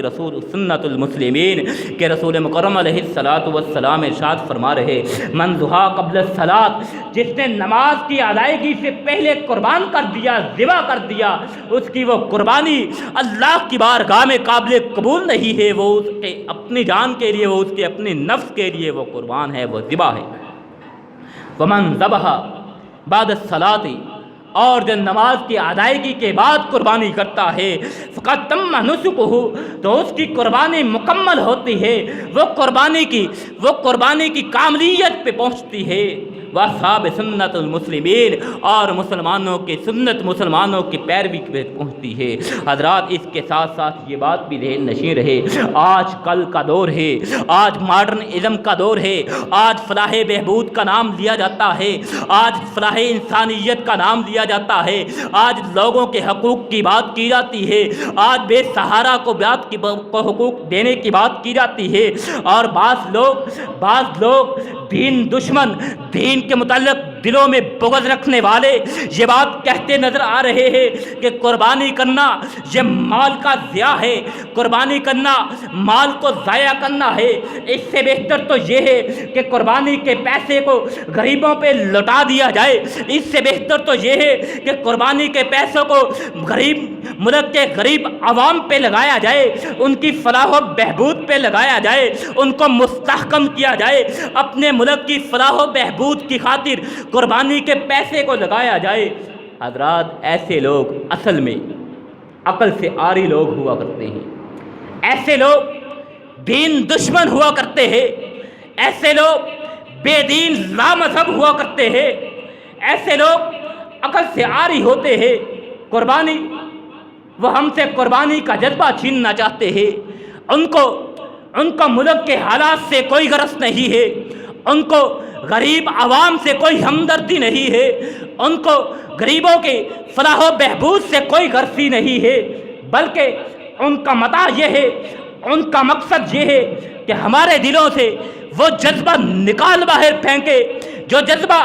المسلمین، کہ رسول مکرم علیہ السلام ارشاد فرما رہے، من ذبح قبل الصلاۃ، جس نے نماز کی ادائیگی سے پہلے قربان کر دیا، ذبح کر دیا، اس کی وہ قربانی اللہ کی بارگاہ میں قابل قبول نہیں ہے، وہ اس کے اپنی جان کے لیے، وہ اس کے اپنی نفس کے لیے وہ قربان ہے، وہ ذبح ہے۔ ومن ذبح بعد الصلاۃ، اور جو نماز کی ادائیگی کے بعد قربانی کرتا ہے، فقط تم نسکہ، تو اس کی قربانی مکمل ہوتی ہے، وہ قربانی کی کاملیت پہ پہنچتی ہے۔ واصحاب سنت المسلمین، اور مسلمانوں کی سنت، مسلمانوں کی پیروی پہ پہنچتی ہے۔ حضرات اس کے ساتھ ساتھ یہ بات بھی ذہن نشین رہے، آج کل کا دور ہے، آج ماڈرن ازم کا دور ہے، آج فلاح بہبود کا نام لیا جاتا ہے، آج فلاح انسانیت کا نام لیا جاتا ہے، آج لوگوں کے حقوق کی بات کی جاتی ہے، آج بے سہارا کو حقوق دینے کی بات کی جاتی ہے، اور بعض لوگ دین دشمن، دین کے متعلق دلوں میں بغض رکھنے والے یہ بات کہتے نظر آ رہے ہیں کہ قربانی کرنا یہ مال کا ضیاع ہے، قربانی کرنا مال کو ضائع کرنا ہے، اس سے بہتر تو یہ ہے کہ قربانی کے پیسے کو غریبوں پہ لوٹا دیا جائے، اس سے بہتر تو یہ ہے کہ قربانی کے پیسوں کو ملک کے غریب عوام پہ لگایا جائے، ان کی فلاح و بہبود پہ لگایا جائے، ان کو مستحکم کیا جائے، اپنے ملک کی فلاح و بہبود کی خاطر قربانی کے پیسے کو لگایا جائے۔ حضرات ایسے لوگ اصل میں عقل سے عاری لوگ ہوا کرتے ہیں، ایسے لوگ دین دشمن ہوا کرتے ہیں، ایسے لوگ بے دین لامذہب ہوا کرتے ہیں، ایسے لوگ عقل سے عاری ہوتے ہیں۔ قربانی، وہ ہم سے قربانی کا جذبہ چھیننا چاہتے ہیں، ان کو ملک کے حالات سے کوئی غرض نہیں ہے، ان کو غریب عوام سے کوئی ہمدردی نہیں ہے، ان کو غریبوں کے فلاح و بہبود سے کوئی غرض ہی نہیں ہے، بلکہ ان کا متاع یہ ہے، ان کا مقصد یہ ہے کہ ہمارے دلوں سے وہ جذبہ نکال باہر پھینکے، جو جذبہ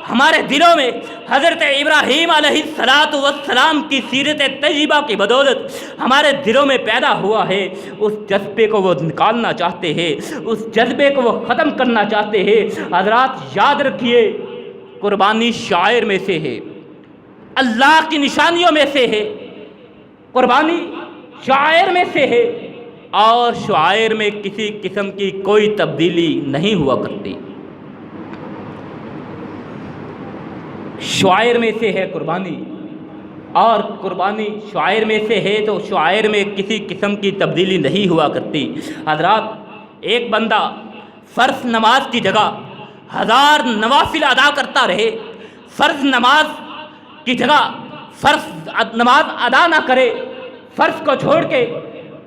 ہمارے دلوں میں حضرت ابراہیم علیہ السلام کی سیرت طیبہ کی بدولت ہمارے دلوں میں پیدا ہوا ہے، اس جذبے کو وہ نکالنا چاہتے ہیں، اس جذبے کو وہ ختم کرنا چاہتے ہیں۔ حضرات یاد رکھیے، قربانی شعائر میں سے ہے، اللہ کی نشانیوں میں سے ہے، قربانی شعائر میں سے ہے، اور شعائر میں کسی قسم کی کوئی تبدیلی نہیں ہوا کرتی۔ شعائر میں سے ہے قربانی، اور قربانی شعائر میں سے ہے تو شعائر میں کسی قسم کی تبدیلی نہیں ہوا کرتی۔ حضرات ایک بندہ فرض نماز کی جگہ 1000 نوافل ادا کرتا رہے، فرض نماز کی جگہ فرض نماز ادا نہ کرے، فرض کو چھوڑ کے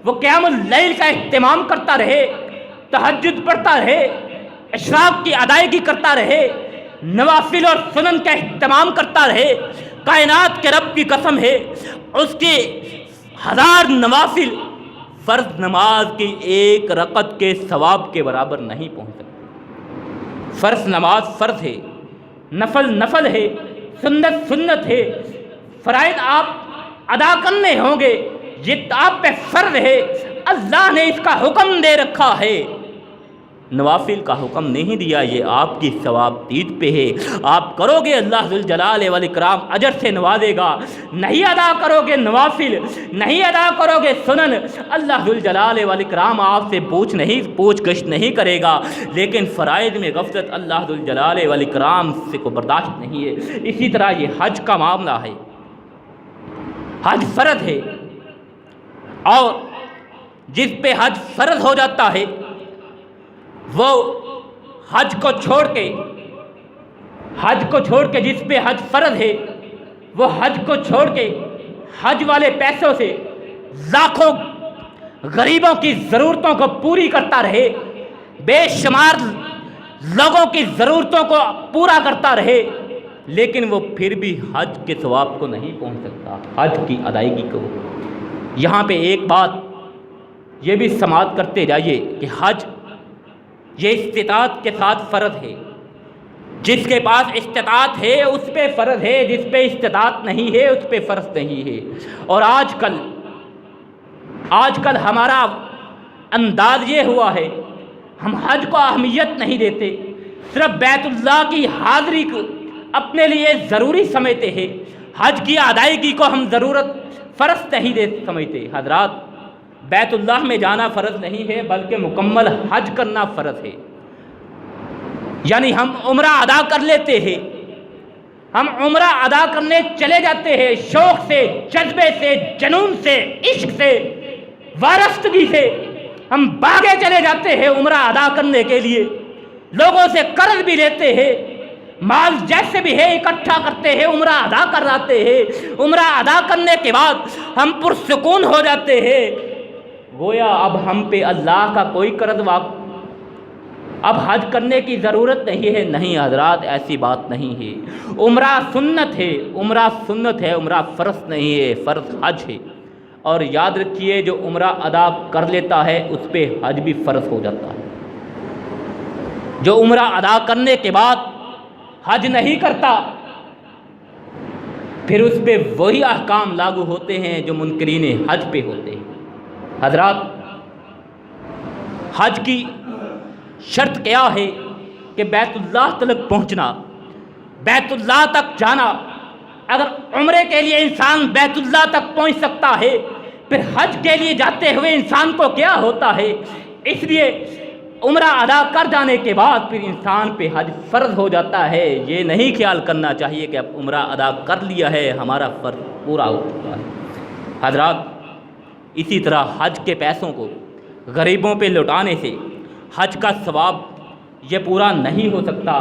وہ قیام اللیل کا اہتمام کرتا رہے، تہجد پڑھتا رہے، اشراق کی ادائیگی کرتا رہے، نوافل اور سنن کا اہتمام کرتا رہے، کائنات کے رب کی قسم ہے اس کے 1000 نوافل فرض نماز کی ایک رکعت کے ثواب کے برابر نہیں پہنچ سکتے۔ فرض نماز فرض ہے، نفل نفل ہے، سنت سنت ہے، فرائض آپ ادا کرنے ہوں گے، یہ آپ پہ فرض ہے، اللہ نے اس کا حکم دے رکھا ہے۔ نوافل کا حکم نہیں دیا، یہ آپ کی ثواب دید پہ ہے، آپ کرو گے اللہ ذوالجلال والاکرام اجر سے نوازے گا، نہیں ادا کرو گے نوافل، نہیں ادا کرو گے سنن، اللہ ذوالجلال والاکرام آپ سے پوچھ گچھ نہیں کرے گا، لیکن فرائض میں غفلت اللہ ذوالجلال والاکرام سے کو برداشت نہیں ہے۔ اسی طرح یہ حج کا معاملہ ہے، حج فرض ہے، اور جس پہ حج فرض ہو جاتا ہے وہ حج کو چھوڑ کے جس پہ حج فرض ہے وہ حج کو چھوڑ کے حج والے پیسوں سے لاکھوں غریبوں کی ضرورتوں کو پوری کرتا رہے، بے شمار لوگوں کی ضرورتوں کو پورا کرتا رہے، لیکن وہ پھر بھی حج کے ثواب کو نہیں پہنچ سکتا، حج کی ادائیگی کو۔ یہاں پہ ایک بات یہ بھی سماعت کرتے جائیے کہ حج یہ استطاعت کے ساتھ فرض ہے، جس کے پاس استطاعت ہے اس پہ فرض ہے، جس پہ استطاعت نہیں ہے اس پہ فرض نہیں ہے۔ اور آج کل ہمارا انداز یہ ہوا ہے، ہم حج کو اہمیت نہیں دیتے، صرف بیت اللہ کی حاضری کو اپنے لیے ضروری سمجھتے ہیں، حج کی ادائیگی کو ہم فرض نہیں سمجھتے۔ حضرات، بیت اللہ میں جانا فرض نہیں ہے بلکہ مکمل حج کرنا فرض ہے۔ یعنی ہم عمرہ ادا کر لیتے ہیں، ہم عمرہ ادا کرنے چلے جاتے ہیں، شوق سے، جذبے سے، جنون سے، عشق سے، وارستگی سے ہم بھاگے چلے جاتے ہیں عمرہ ادا کرنے کے لیے، لوگوں سے قرض بھی لیتے ہیں، مال جیسے بھی ہے اکٹھا کرتے ہیں، عمرہ ادا کر آتے ہیں۔ عمرہ ادا کرنے کے بعد ہم پرسکون ہو جاتے ہیں، گویا اب ہم پہ اللہ کا کوئی قرض اب حج کرنے کی ضرورت نہیں ہے۔ نہیں حضرات، ایسی بات نہیں ہے، عمرہ سنت ہے، عمرہ فرض نہیں ہے، فرض حج ہے۔ اور یاد رکھیے، جو عمرہ ادا کر لیتا ہے اس پہ حج بھی فرض ہو جاتا ہے، جو عمرہ ادا کرنے کے بعد حج نہیں کرتا پھر اس پہ وہی احکام لاگو ہوتے ہیں جو منکرین حج پہ ہوتے ہیں۔ حضرات، حج کی شرط کیا ہے کہ بیت اللہ تک پہنچنا، بیت اللہ تک جانا۔ اگر عمرے کے لیے انسان بیت اللہ تک پہنچ سکتا ہے، پھر حج کے لیے جاتے ہوئے انسان کو کیا ہوتا ہے؟ اس لیے عمرہ ادا کر جانے کے بعد پھر انسان پہ حج فرض ہو جاتا ہے۔ یہ نہیں خیال کرنا چاہیے کہ اب عمرہ ادا کر لیا ہے، ہمارا فرض پورا ہو چکا ہے۔ حضرات، اسی طرح حج کے پیسوں کو غریبوں پہ لوٹانے سے حج کا ثواب یہ پورا نہیں ہو سکتا۔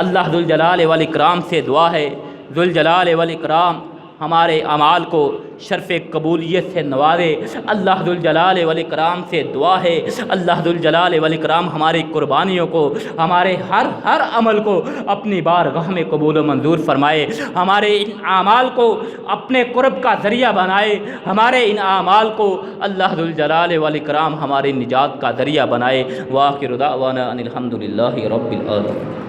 اللہ ذوالجلال والاکرام سے دعا ہے، ذوالجلال والاکرام ہمارے اعمال کو شرف قبولیت سے نوازے۔ اللہ ذوالجلال والاکرام سے دعا ہے، اللہ ذوالجلال والاکرام ہماری قربانیوں کو، ہمارے ہر عمل کو اپنی بارگاہ میں قبول و منظور فرمائے، ہمارے ان اعمال کو اپنے قرب کا ذریعہ بنائے، ہمارے ان اعمال کو اللہ ذوالجلال والاکرام ہماری نجات کا ذریعہ بنائے۔ وآخر دعوانا ان الحمد للہ رب العالمین۔